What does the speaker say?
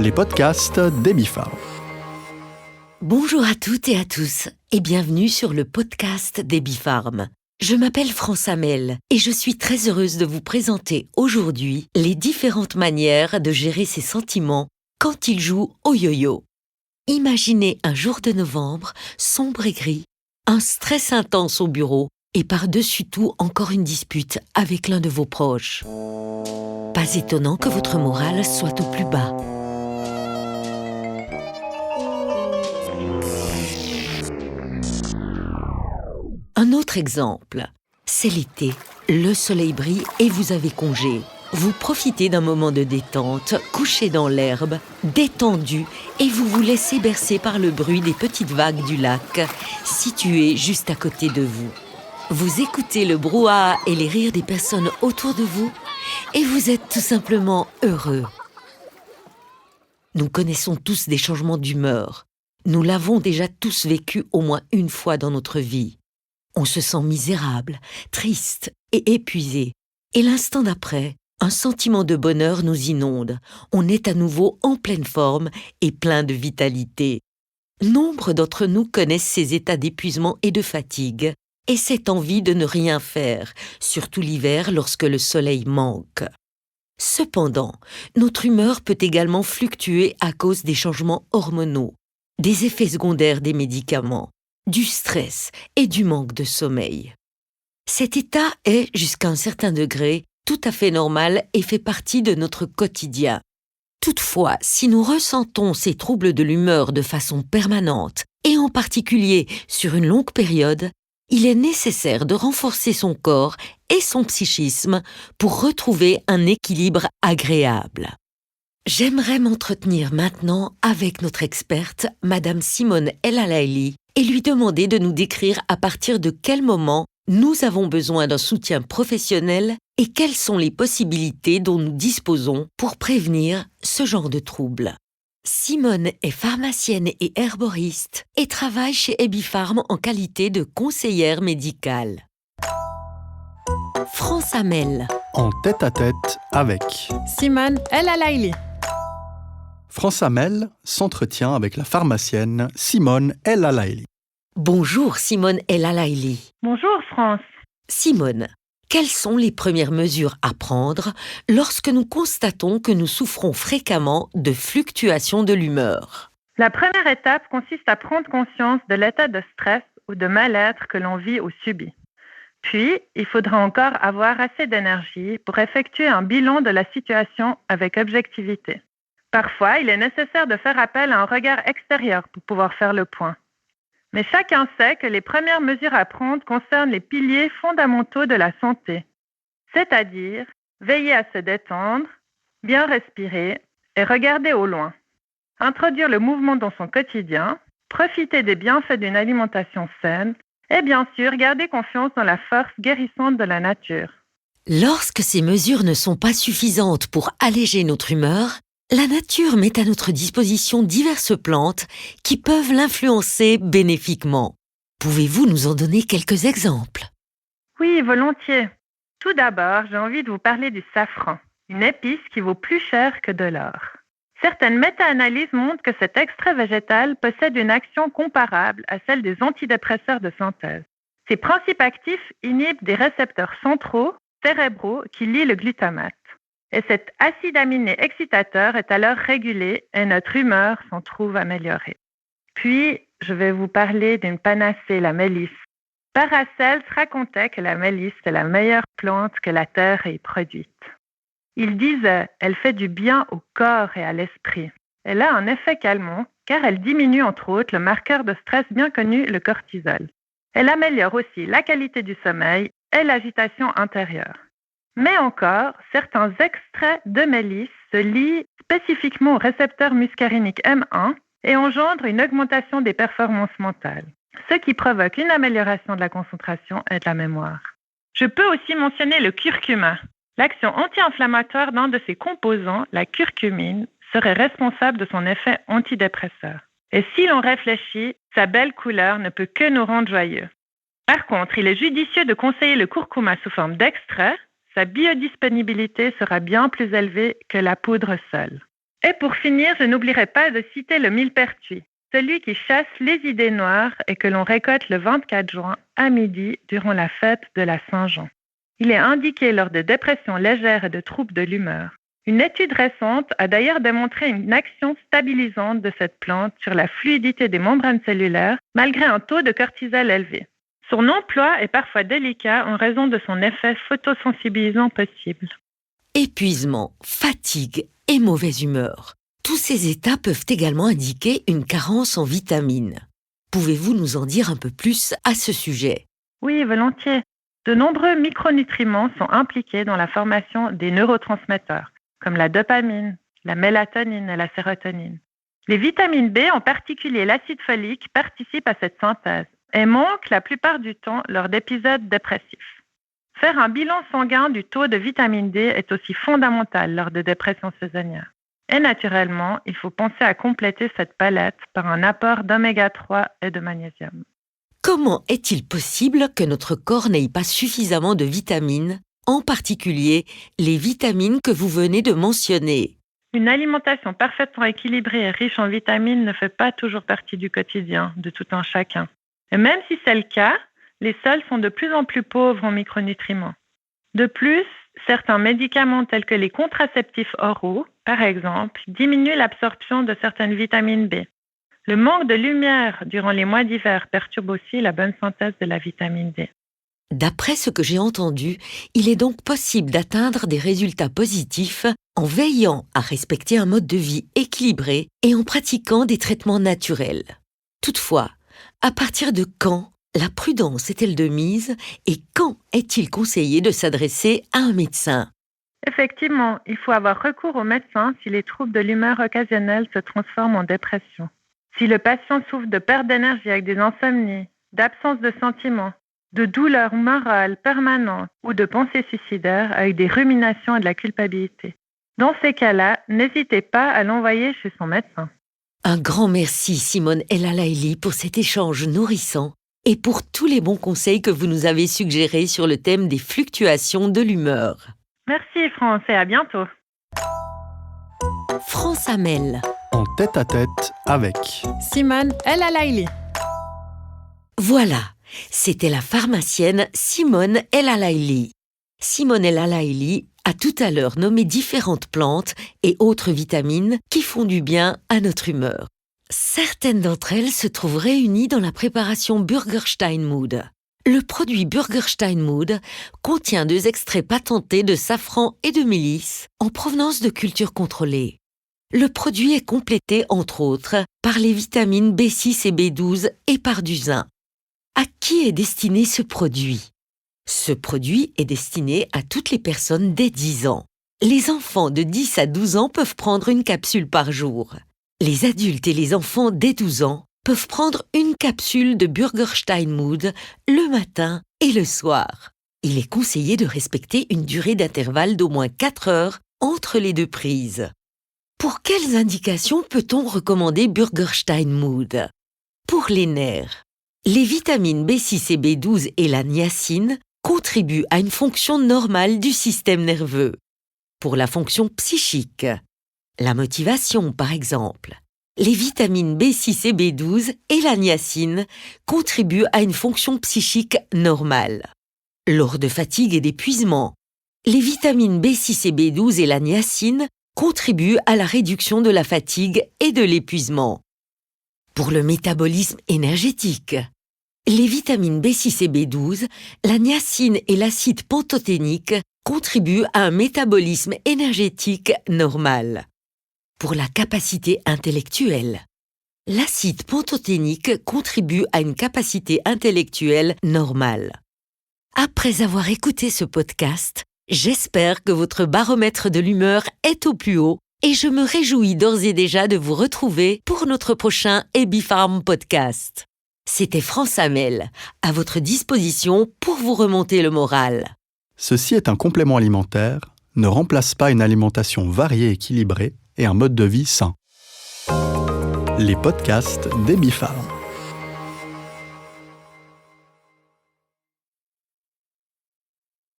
les podcasts d'Amy Farm. Bonjour à toutes et à tous et bienvenue sur le podcast d'Amy Farm. Je m'appelle France Hamel et je suis très heureuse de vous présenter aujourd'hui les différentes manières de gérer ses sentiments quand il joue au yo-yo. Imaginez un jour de novembre, sombre et gris, un stress intense au bureau et par-dessus tout encore une dispute avec l'un de vos proches. Pas étonnant que votre morale soit au plus bas. Un autre exemple, c'est l'été, le soleil brille et vous avez congé. Vous profitez d'un moment de détente, couché dans l'herbe, détendu, et vous vous laissez bercer par le bruit des petites vagues du lac, situé juste à côté de vous. Vous écoutez le brouhaha et les rires des personnes autour de vous, et vous êtes tout simplement heureux. Nous connaissons tous des changements d'humeur. Nous l'avons déjà tous vécu au moins une fois dans notre vie. On se sent misérable, triste et épuisé. Et l'instant d'après, un sentiment de bonheur nous inonde. On est à nouveau en pleine forme et plein de vitalité. Nombre d'entre nous connaissent ces états d'épuisement et de fatigue, et cette envie de ne rien faire, surtout l'hiver lorsque le soleil manque. Cependant, notre humeur peut également fluctuer à cause des changements hormonaux, des effets secondaires des médicaments, du stress et du manque de sommeil. Cet état est, jusqu'à un certain degré, tout à fait normal et fait partie de notre quotidien. Toutefois, si nous ressentons ces troubles de l'humeur de façon permanente, et en particulier sur une longue période, il est nécessaire de renforcer son corps et son psychisme pour retrouver un équilibre agréable. J'aimerais m'entretenir maintenant avec notre experte, Madame Simone El Alaili, et lui demander de nous décrire à partir de quel moment nous avons besoin d'un soutien professionnel et quelles sont les possibilités dont nous disposons pour prévenir ce genre de troubles. Simone est pharmacienne et herboriste et travaille chez Amy Farm en qualité de conseillère médicale. France Hamel. En tête-à-tête avec Simone El Alaili. France Hamel s'entretient avec la pharmacienne Simone El Alaili. Bonjour Simone El Alaili. Bonjour France. Simone, quelles sont les premières mesures à prendre lorsque nous constatons que nous souffrons fréquemment de fluctuations de l'humeur? La première étape consiste à prendre conscience de l'état de stress ou de mal-être que l'on vit ou subit. Puis, il faudra encore avoir assez d'énergie pour effectuer un bilan de la situation avec objectivité. Parfois, il est nécessaire de faire appel à un regard extérieur pour pouvoir faire le point. Mais chacun sait que les premières mesures à prendre concernent les piliers fondamentaux de la santé, c'est-à-dire veiller à se détendre, bien respirer et regarder au loin, introduire le mouvement dans son quotidien, profiter des bienfaits d'une alimentation saine et bien sûr garder confiance dans la force guérissante de la nature. Lorsque ces mesures ne sont pas suffisantes pour alléger notre humeur, la nature met à notre disposition diverses plantes qui peuvent l'influencer bénéfiquement. Pouvez-vous nous en donner quelques exemples? Oui, volontiers. Tout d'abord, j'ai envie de vous parler du safran, une épice qui vaut plus cher que de l'or. Certaines méta-analyses montrent que cet extrait végétal possède une action comparable à celle des antidépresseurs de synthèse. Ses principes actifs inhibent des récepteurs centraux, cérébraux, qui lient le glutamate. Et cet acide aminé excitateur est alors régulé et notre humeur s'en trouve améliorée. Puis, je vais vous parler d'une panacée, la mélisse. Paracelse racontait que la mélisse est la meilleure plante que la terre ait produite. Il disait, elle fait du bien au corps et à l'esprit. Elle a un effet calmant car elle diminue entre autres le marqueur de stress bien connu, le cortisol. Elle améliore aussi la qualité du sommeil et l'agitation intérieure. Mais encore, certains extraits de mélisse se lient spécifiquement au récepteur muscarinique M1 et engendrent une augmentation des performances mentales, ce qui provoque une amélioration de la concentration et de la mémoire. Je peux aussi mentionner le curcuma. L'action anti-inflammatoire d'un de ses composants, la curcumine, serait responsable de son effet antidépresseur. Et si l'on réfléchit, sa belle couleur ne peut que nous rendre joyeux. Par contre, il est judicieux de conseiller le curcuma sous forme d'extrait. Sa biodisponibilité sera bien plus élevée que la poudre seule. Et pour finir, je n'oublierai pas de citer le millepertuis, celui qui chasse les idées noires et que l'on récolte le 24 juin à midi durant la fête de la Saint-Jean. Il est indiqué lors de dépressions légères et de troubles de l'humeur. Une étude récente a d'ailleurs démontré une action stabilisante de cette plante sur la fluidité des membranes cellulaires malgré un taux de cortisol élevé. Son emploi est parfois délicat en raison de son effet photosensibilisant possible. Épuisement, fatigue et mauvaise humeur. Tous ces états peuvent également indiquer une carence en vitamines. Pouvez-vous nous en dire un peu plus à ce sujet? Oui, volontiers. De nombreux micronutriments sont impliqués dans la formation des neurotransmetteurs, comme la dopamine, la mélatonine et la sérotonine. Les vitamines B, en particulier l'acide folique, participent à cette synthèse et manquent la plupart du temps lors d'épisodes dépressifs. Faire un bilan sanguin du taux de vitamine D est aussi fondamental lors de dépressions saisonnières. Et naturellement, il faut penser à compléter cette palette par un apport d'oméga 3 et de magnésium. Comment est-il possible que notre corps n'ait pas suffisamment de vitamines, en particulier les vitamines que vous venez de mentionner? Une alimentation parfaitement équilibrée et riche en vitamines ne fait pas toujours partie du quotidien de tout un chacun. Et même si c'est le cas, les sols sont de plus en plus pauvres en micronutriments. De plus, certains médicaments tels que les contraceptifs oraux, par exemple, diminuent l'absorption de certaines vitamines B. Le manque de lumière durant les mois d'hiver perturbe aussi la bonne synthèse de la vitamine D. D'après ce que j'ai entendu, il est donc possible d'atteindre des résultats positifs en veillant à respecter un mode de vie équilibré et en pratiquant des traitements naturels. Toutefois, à partir de quand la prudence est-elle de mise et quand est-il conseillé de s'adresser à un médecin? Effectivement, il faut avoir recours au médecin si les troubles de l'humeur occasionnels se transforment en dépression. Si le patient souffre de perte d'énergie avec des insomnies, d'absence de sentiments, de douleurs morales permanentes ou de pensées suicidaires avec des ruminations et de la culpabilité. Dans ces cas-là, n'hésitez pas à l'envoyer chez son médecin. Un grand merci Simone El Alaili pour cet échange nourrissant et pour tous les bons conseils que vous nous avez suggérés sur le thème des fluctuations de l'humeur. Merci France et à bientôt. France Amel. En tête-à-tête avec Simone El Alaili. Voilà, c'était la pharmacienne Simone El Alaili. Simone El Alaili a tout à l'heure nommé différentes plantes et autres vitamines qui font du bien à notre humeur. Certaines d'entre elles se trouvent réunies dans la préparation Burgerstein-Mood. Le produit Burgerstein-Mood contient 2 extraits patentés de safran et de mélisse en provenance de cultures contrôlées. Le produit est complété, entre autres, par les vitamines B6 et B12 et par du zinc. À qui est destiné ce produit? Ce produit est destiné à toutes les personnes dès 10 ans. Les enfants de 10 à 12 ans peuvent prendre une capsule par jour. Les adultes et les enfants dès 12 ans peuvent prendre une capsule de Burgerstein-Mood le matin et le soir. Il est conseillé de respecter une durée d'intervalle d'au moins 4 heures entre les 2 prises. Pour quelles indications peut-on recommander Burgerstein-Mood? Pour les nerfs. Les vitamines B6 et B12 et la niacine contribuent à une fonction normale du système nerveux. Pour la fonction psychique, la motivation par exemple, les vitamines B6 et B12 et la niacine contribuent à une fonction psychique normale. Lors de fatigue et d'épuisement, les vitamines B6 et B12 et la niacine contribuent à la réduction de la fatigue et de l'épuisement. Pour le métabolisme énergétique, les vitamines B6 et B12, la niacine et l'acide pantothénique contribuent à un métabolisme énergétique normal. Pour la capacité intellectuelle, l'acide pantothénique contribue à une capacité intellectuelle normale. Après avoir écouté ce podcast, j'espère que votre baromètre de l'humeur est au plus haut et je me réjouis d'ores et déjà de vous retrouver pour notre prochain Ebifarm podcast. C'était France Amel, à votre disposition pour vous remonter le moral. Ceci est un complément alimentaire, ne remplace pas une alimentation variée et équilibrée et un mode de vie sain. Les podcasts d'Ebifarm.